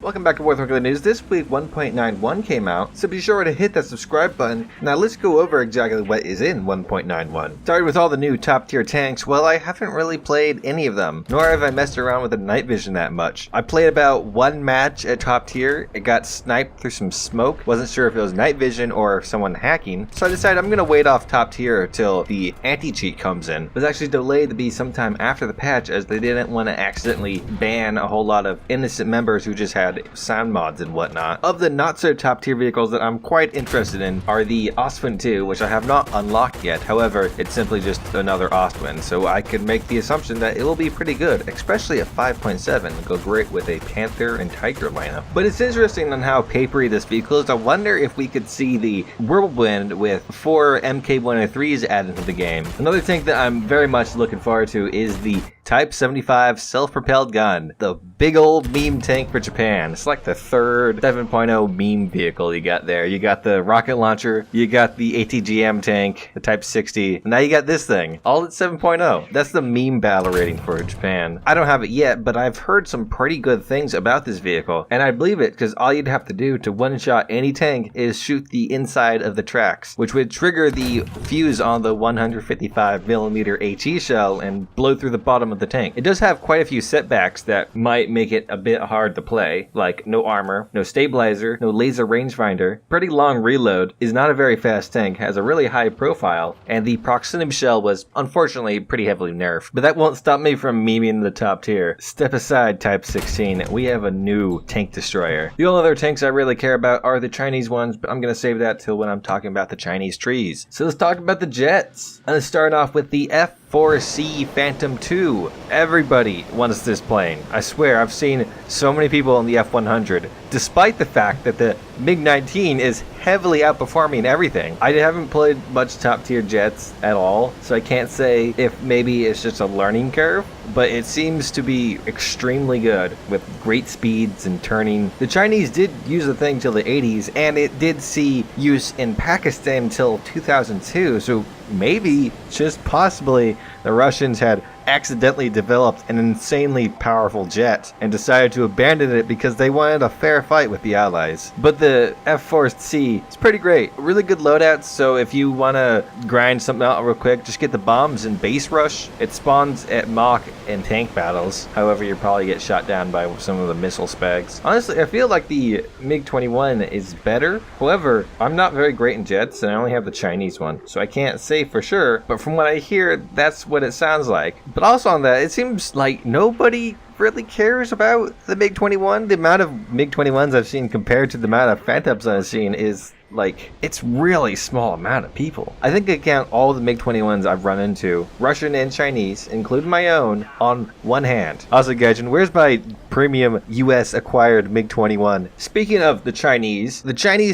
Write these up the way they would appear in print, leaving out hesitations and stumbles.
Welcome back to Worth Looking at the News. This week 1.91 came out, so be sure to hit that subscribe button. Now let's go over exactly what is in 1.91. Starting with all the new top tier tanks, well, I haven't really played any of them, nor have I messed around with the night vision that much. I played about one match at top tier. It got sniped through some smoke. Wasn't sure if it was night vision or someone hacking, so I decided I'm gonna wait off top tier until the anti-cheat comes in. It was actually delayed to be sometime after the patch, as they didn't want to accidentally ban a whole lot of innocent members who just had sound mods and whatnot. Of the not so top tier vehicles that I'm quite interested in are the Ostwind 2, which I have not unlocked yet. However, it's simply just another Ostwind, so I could make the assumption that it will be pretty good, especially at 5.7. Go great with a Panther and Tiger lineup. But it's interesting on how papery this vehicle is. I wonder if we could see the Whirlwind with 4 MK103s added to the game. Another tank that I'm very much looking forward to is the Type 75 self-propelled gun, the big old meme tank for Japan. It's like the third 7.0 meme vehicle you got there. You got the rocket launcher, you got the ATGM tank, the Type 60, and now you got this thing, all at 7.0. That's the meme battle rating for Japan. I don't have it yet, but I've heard some pretty good things about this vehicle, and I believe it because all you'd have to do to one-shot any tank is shoot the inside of the tracks, which would trigger the fuse on the 155mm HE shell and blow through the bottom of the tank. It does have quite a few setbacks that might make it a bit hard to play, like no armor, no stabilizer, no laser rangefinder, pretty long reload, is not a very fast tank, has a really high profile, and the proximity shell was unfortunately pretty heavily nerfed. But that won't stop me from memeing the top tier. Step aside, Type 16, we have a new tank destroyer. The only other tanks I really care about are the Chinese ones, but I'm gonna save that till when I'm talking about the Chinese trees. So let's talk about the jets. I'm gonna start off with the F4C Phantom 2. Everybody wants this plane. I swear, I've seen so many people in the F100, despite the fact that the MiG-19 is heavily outperforming everything. I haven't played much top tier jets at all, so I can't say if maybe it's just a learning curve, but it seems to be extremely good with great speeds and turning. The Chinese did use the thing till the 80s, and it did see use in Pakistan till 2002, so maybe, just possibly, the Russians had accidentally developed an insanely powerful jet and decided to abandon it because they wanted a fair fight with the Allies. But the F4C is pretty great. Really good loadouts, so if you want to grind something out real quick, just get the bombs and base rush. It spawns at Mach and tank battles. However, you probably get shot down by some of the missile specs. Honestly, I feel like the MiG-21 is better. However, I'm not very great in jets, and I only have the Chinese one, so I can't say for sure, but from what I hear, that's what it sounds like. But also on that, it seems like nobody really cares about the MiG-21. The amount of MiG-21s I've seen compared to the amount of Phantoms I've seen is like, it's really small amount of people. I think I count all the MiG-21s I've run into, Russian and Chinese, including my own, on one hand. Also, Gaijin, where's my premium US acquired MiG-21? Speaking of the Chinese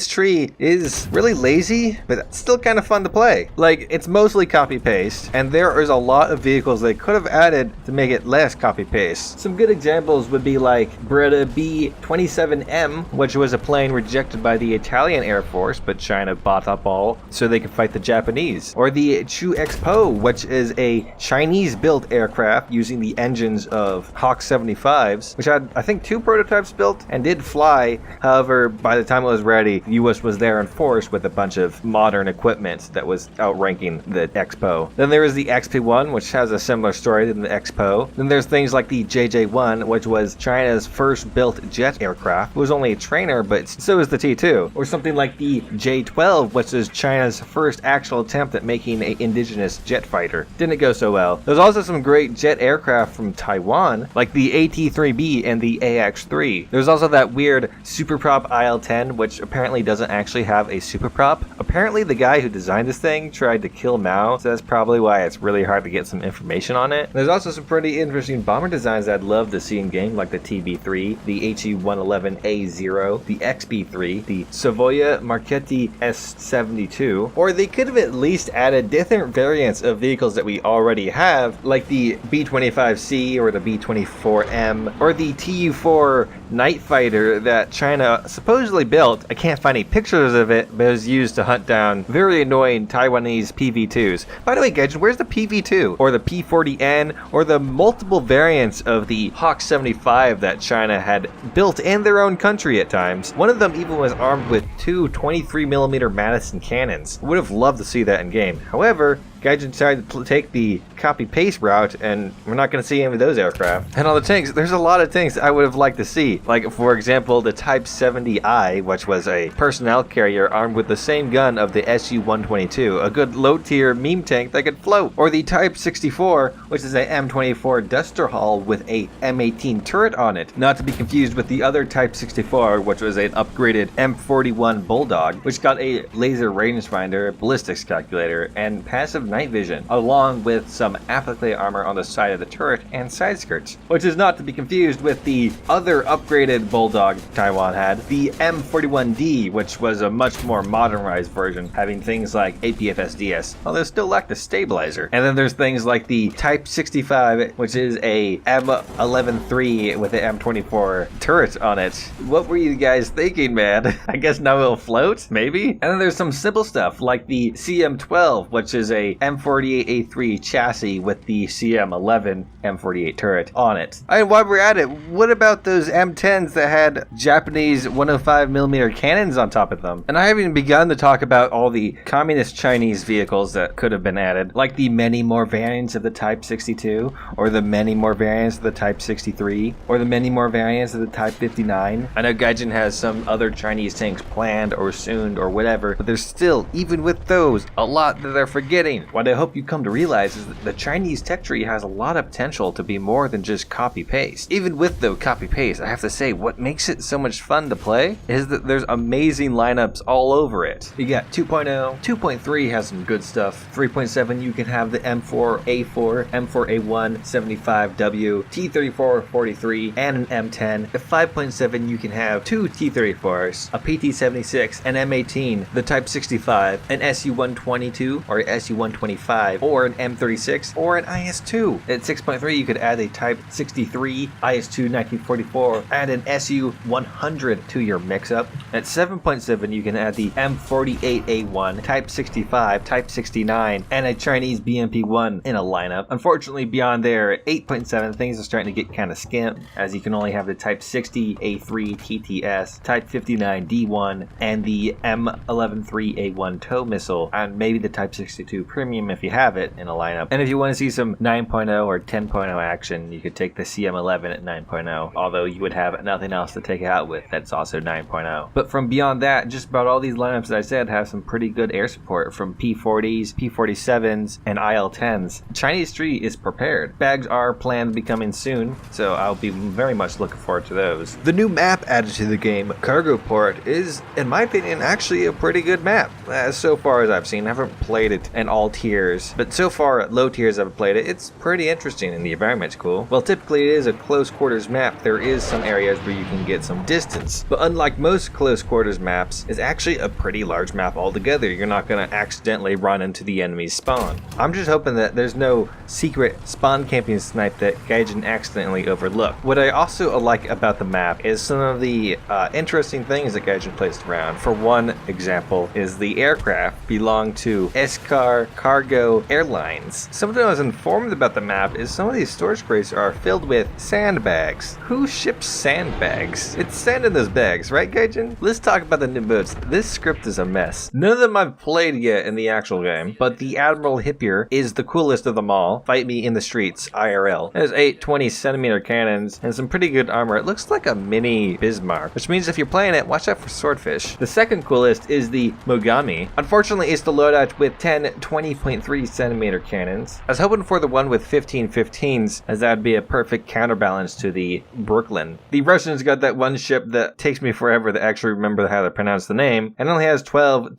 tree is really lazy, but it's still kind of fun to play. Like, it's mostly copy-paste, and there is a lot of vehicles they could have added to make it less copy-paste. Some good examples would be like Beretta B-27M, which was a plane rejected by the Italian Air Force, but China bought up all so they could fight the Japanese. Or the Chu Expo, which is a Chinese-built aircraft using the engines of Hawk 75s, which had, I think, 2 prototypes built and did fly. However, by the time it was ready, the US was there in force with a bunch of modern equipment that was outranking the Expo. Then there was the XP-1, which has a similar story to the Expo. Then there's things like the JJ-1, which was China's first built jet aircraft. It was only a trainer, but so was the T-2. Or something like the J-12, which is China's first actual attempt at making an indigenous jet fighter. Didn't go so well. There's also some great jet aircraft from Taiwan, like the AT-3B and the AX-3. There's also that weird superprop IL-10, which apparently doesn't actually have a superprop. Apparently the guy who designed this thing tried to kill Mao, so that's probably why it's really hard to get some information on it. There's also some pretty interesting bomber designs I'd love to see in game, like the TB-3, the HE-111A0, the XB-3, the Savoia Marchetti S72, or they could have at least added different variants of vehicles that we already have, like the B-25C or the B-24M or the TU-4 night fighter that China supposedly built. I can't find any pictures of it, but it was used to hunt down very annoying Taiwanese PV-2s. By the way, Gaijin, where's the PV-2? Or the P-40N? Or the multiple variants of the Hawk 75 that China had built in their own country at times? One of them even was armed with two 23mm Madison cannons. Would have loved to see that in game. However, Gaijin decided to take the copy-paste route, and we're not going to see any of those aircraft. And on the tanks, there's a lot of tanks I would have liked to see. Like, for example, the Type 70I, which was a personnel carrier armed with the same gun of the Su-122, a good low-tier meme tank that could float. Or the Type 64, which is a M24 Duster Hull with a M18 turret on it. Not to be confused with the other Type 64, which was an upgraded M41 Bulldog, which got a laser rangefinder, ballistics calculator, and passive night vision, along with some applique armor on the side of the turret and side skirts, which is not to be confused with the other upgraded Bulldog Taiwan had, the M41D, which was a much more modernized version, having things like APFSDS, although still lacked a stabilizer. And then there's things like the Type 65, which is a M11-3 with an M24 turret on it. What were you guys thinking, man? I guess now it'll float, maybe? And then there's some simple stuff like the CM12, which is a M48A3 chassis with the CM11 M48 turret on it. And while we're at it, what about those M10s that had Japanese 105mm cannons on top of them? And I haven't even begun to talk about all the communist Chinese vehicles that could have been added, like the many more variants of the Type 62, or the many more variants of the Type 63, or the many more variants of the Type 59. I know Gaijin has some other Chinese tanks planned or soon or whatever, but there's still, even with those, a lot that they're forgetting. What I hope you come to realize is that the Chinese tech tree has a lot of potential to be more than just copy-paste. Even with the copy-paste, I have to say, what makes it so much fun to play is that there's amazing lineups all over it. You got 2.0, 2.3 has some good stuff, 3.7 you can have the M4A4, M4A1, 75W, T34 43, and an M10. At 5.7 you can have two T34s, a PT76, an M18, the Type 65, an Su-122 or Su-125, or an M36, or an IS-2. At 6.3 you could add a Type 63, IS-2 1944, and an Su-100 to your mix-up. At 7.7 you can add the M48A1, Type 65, Type 69, and a Chinese BMP-1 in a lineup. Unfortunately, beyond there, at 8.7 things are starting to get kind of skimp, as you can only have the Type 60 A3 TTS, Type 59 D1, and the M11-3A1 tow missile, and maybe the Type 62 Premium if you have it in a lineup. And if you want to see some 9.0 or 10.0 action, you could take the CM11 at 9.0, although you would have nothing else to take it out with that's also 9.0. But from beyond that, just about all these lineups that I said have some pretty good air support, from P40s, P47s, and IL-10s. Chinese tree is prepared. Bags are planned to be coming soon, so I'll be very much looking forward to those. The new map added to the game, Cargo Port, is, in my opinion, actually a pretty good map. So far as I've seen, I haven't played it in all tiers, but so far at low tiers I've played it, it's pretty interesting and the environment's cool. While typically it is a close quarters map, there is some areas where you can get some distance, but unlike most close quarters maps, it's actually a pretty large map altogether. You're not going to accidentally run into the enemy's spawn. I'm just hoping that there's no secret spawn camping snipe that Gaijin accidentally overlooked. What I also like about the map is some of the interesting things that Gaijin placed around. For one example is the aircraft belong to Eskar Cargo Airlines. Something I was informed about the map is some of these storage crates are filled with sandbags. Who ships sandbags? It's sand in those bags, right, Gaijin? Let's talk about the new boats. This script is a mess. None of them I've played yet in the actual game, but the Admiral Hippier is the coolest of them all. Fight me in the streets, IRL. It has 8 20cm cannons and some pretty good armor. It looks like a mini Bismarck, which means if you're playing it, watch out for swordfish. The second coolest is the Mogami. Unfortunately, it's the loadout with 10 20.3cm cannons. I was hoping for the one with 15-15s, as that would be a perfect counterbalance to the Brooklyn. The Russians got that one ship that takes me forever to actually remember how to pronounce the name, and only has 12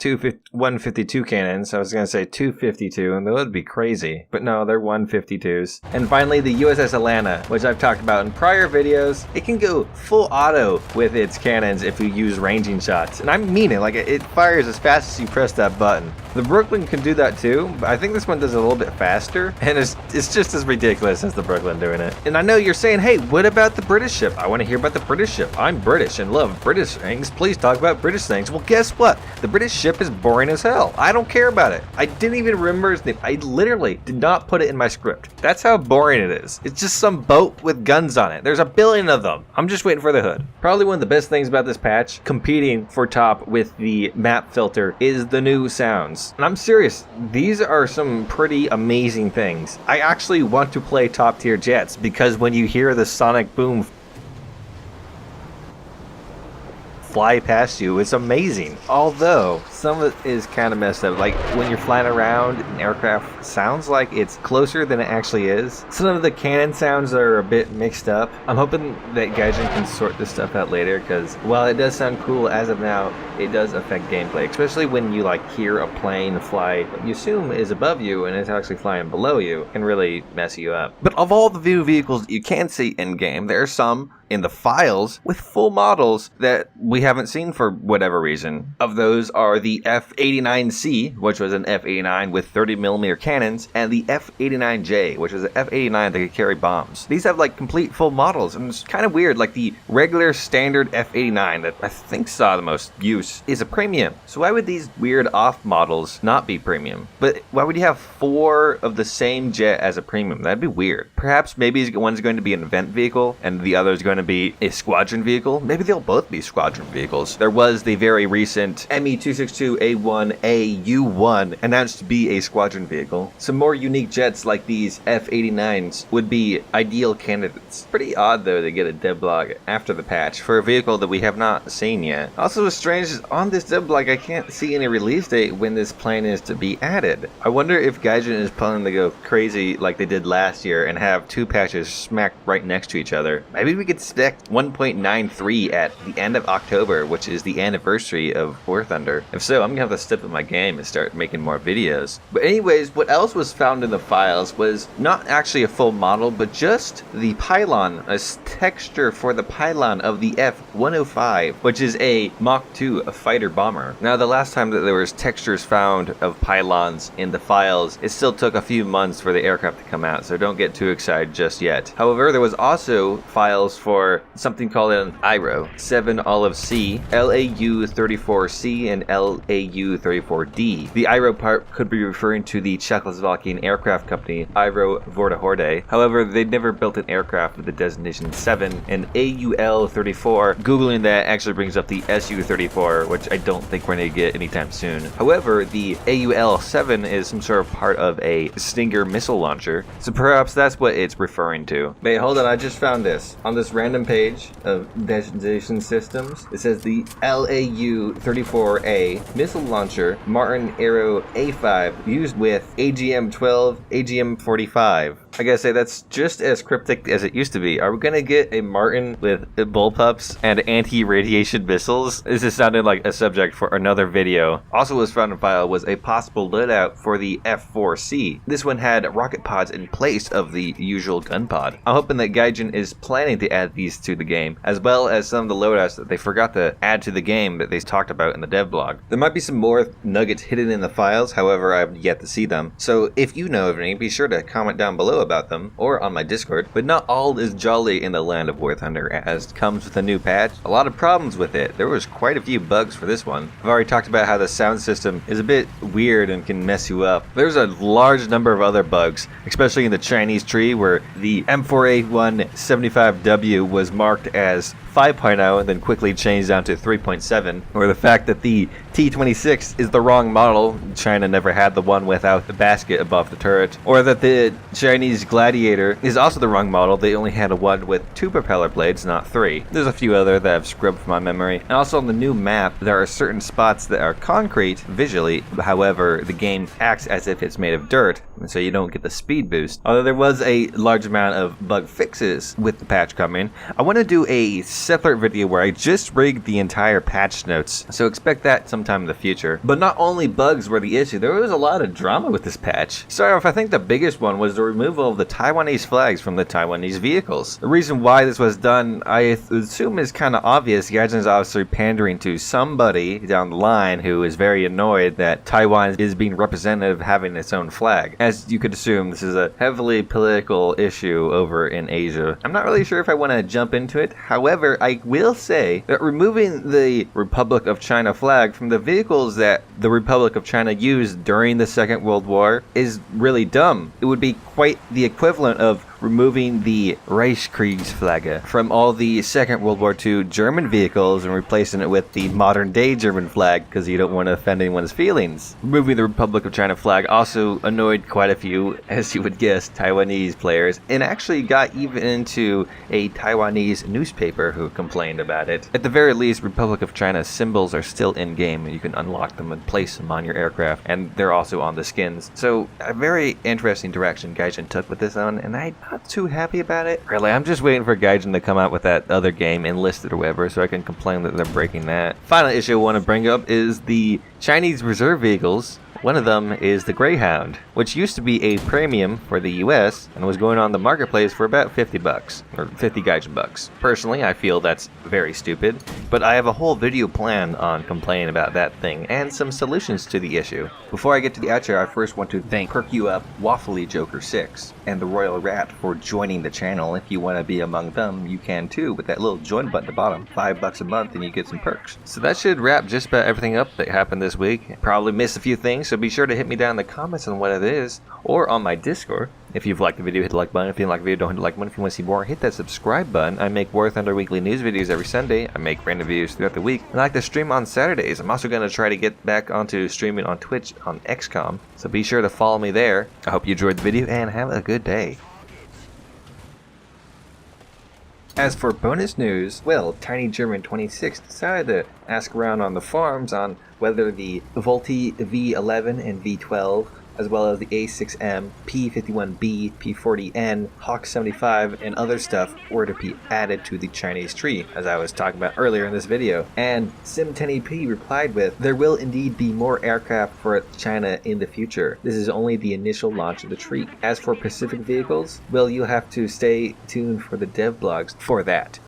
152 cannons. I was going to say 252, and that would be crazy, but no, they're 152s. And finally, the USS Atlanta, which I've talked about in prior videos. It can go full auto with its cannons if you use ranging shots, and I mean it. Like, it fires as fast as you press that button. button. The Brooklyn can do that too, but I think this one does it a little bit faster, and it's just as ridiculous as the Brooklyn doing it. And I know you're saying, hey, what about the British ship? I want to hear about the British ship. I'm British and love British things. Please talk about British things. Well, guess what? The British ship is boring as hell. I don't care about it. I didn't even remember his name. I literally did not put it in my script. That's how boring it is. It's just some boat with guns on it. There's a billion of them. I'm just waiting for the hood. Probably one of the best things about this patch, competing for top with the map filter, is the new sounds. And I'm serious, these are some pretty amazing things. I actually want to play top tier jets because when you hear the sonic boom fly past you, it's amazing. Although some of it is kind of messed up. Like when you're flying around, an aircraft sounds like it's closer than it actually is. Some of the cannon sounds are a bit mixed up. I'm hoping that Gaijin can sort this stuff out later, because while it does sound cool as of now, it does affect gameplay, especially when you like hear a plane fly what you assume is above you and it's actually flying below you. It can really mess you up. But of all the new vehicles that you can see in game, there are some in the files with full models that we haven't seen for whatever reason. Of those are the F-89C, which was an F-89 with 30mm cannons, and the F-89J, which was an F-89 that could carry bombs. These have like complete full models, and it's kind of weird. Like the regular standard F-89 that I think saw the most use is a premium. So why would these weird off models not be premium? But why would you have 4 of the same jet as a premium? That'd be weird. Perhaps maybe one's going to be an event vehicle and the other is going to be a squadron vehicle. Maybe they'll both be squadron vehicles. There was the very recent ME-262A1AU1 announced to be a squadron vehicle. Some more unique jets like these F-89s would be ideal candidates. Pretty odd though to get a devlog after the patch for a vehicle that we have not seen yet. Also what's strange is on this devlog I can't see any release date when this plane is to be added. I wonder if Gaijin is planning to go crazy like they did last year and have 2 patches smacked right next to each other. Maybe we could expect 1.93 at the end of October, which is the anniversary of War Thunder. If so, I'm gonna have to step up my game and start making more videos. But anyways, what else was found in the files was not actually a full model, but just the pylon, a texture for the pylon of the F-105, which is a Mach 2 fighter bomber. Now, the last time that there was textures found of pylons in the files, it still took a few months for the aircraft to come out, so don't get too excited just yet. However, there was also files for something called an IRO, 7 Olive C, LAU-34C, and LAU-34D. The IRO part could be referring to the Czechoslovakian aircraft company IRO Vorderhorde. However, they never built an aircraft with the designation 7, and AUL-34, Googling that actually brings up the SU-34, which I don't think we're going to get anytime soon. However, the AUL-7 is some sort of part of a Stinger missile launcher, so perhaps that's what it's referring to. Wait, hold on, I just found this. On this random page of designation systems, it says the LAU-34A missile launcher Martin Arrow A5 used with AGM-12, AGM-45. I gotta say, that's just as cryptic as it used to be. Are we gonna get a Martin with bullpups and anti-radiation missiles? This is sounding like a subject for another video. Also was found in file was a possible loadout for the F-4C. This one had rocket pods in place of the usual gun pod. I'm hoping that Gaijin is planning to add these to the game, as well as some of the loadouts that they forgot to add to the game that they talked about in the dev blog. There might be some more nuggets hidden in the files, however, I've yet to see them. So if you know of any, be sure to comment down below about them, or on my Discord. But not all is jolly in the land of War Thunder, as comes with a new patch. A lot of problems with it. There was quite a few bugs for this one. I've already talked about how the sound system is a bit weird and can mess you up. There's a large number of other bugs, especially in the Chinese tree, where the M4A175W was marked as 5.0 and then quickly changed down to 3.7, or the fact that the T-26 is the wrong model, China never had the one without the basket above the turret, or that the Chinese Gladiator is also the wrong model, they only had a one with 2 propeller blades, not 3. There's a few other that I've scrubbed from my memory. And also on the new map, there are certain spots that are concrete visually, however, the game acts as if it's made of dirt, and so you don't get the speed boost. Although there was a large amount of bug fixes with the patch coming, I want to do a separate video where I just rigged the entire patch notes, so expect that sometime in the future. But not only bugs were the issue, there was a lot of drama with this patch. Start off, I think the biggest one was the removal of the Taiwanese flags from the Taiwanese vehicles. The reason why this was done, I assume, is kind of obvious. Gaijin is obviously pandering to somebody down the line who is very annoyed that Taiwan is being representative of having its own flag. As you could assume, this is a heavily political issue over in Asia. I'm not really sure if I want to jump into it. However, I will say that removing the Republic of China flag from the vehicles that the Republic of China used during the Second World War is really dumb. It would be quite the equivalent of removing the Reichskriegsflagge from all the Second World War II German vehicles and replacing it with the modern day German flag because you don't want to offend anyone's feelings. Removing the Republic of China flag also annoyed quite a few, as you would guess, Taiwanese players, and actually got even into a Taiwanese newspaper who complained about it. At the very least, Republic of China symbols are still in game and you can unlock them and place them on your aircraft, and they're also on the skins. So a very interesting direction Gaijin took with this one, and I'm not too happy about it. Really, I'm just waiting for Gaijin to come out with that other game, Enlisted or whatever, so I can complain that they're breaking that. Final issue I want to bring up is the Chinese reserve vehicles. One of them is the Greyhound, which used to be a premium for the US and was going on the marketplace for about 50 bucks, or 50 Gaijin bucks. Personally, I feel that's very stupid, but I have a whole video planned on complaining about that thing and some solutions to the issue. Before I get to the outro, I first want to thank Perk You Up, Waffly Joker 6, and the Royal Rat for joining the channel. If you want to be among them, you can too, with that little join button at the bottom. $5 a month and you get some perks. So that should wrap just about everything up that happened this week. Probably missed a few things, so be sure to hit me down in the comments on what it is, or on my Discord. If you've liked the video, hit the like button. If you didn't like the video, don't hit the like button. If you want to see more, hit that subscribe button. I make War Thunder weekly news videos every Sunday. I make random videos throughout the week. And I like to stream on Saturdays. I'm also going to try to get back onto streaming on Twitch on XCOM, so be sure to follow me there. I hope you enjoyed the video, and have a good day. As for bonus news, well, Tiny German 26 decided to ask around on the forums on whether the Volti V11 and V12, as well as the A6M, P51B, P40N, Hawk 75, and other stuff were to be added to the Chinese tree, as I was talking about earlier in this video. And Sim10EP replied with, there will indeed be more aircraft for China in the future. This is only the initial launch of the tree. As for Pacific vehicles, well, you'll have to stay tuned for the dev blogs for that.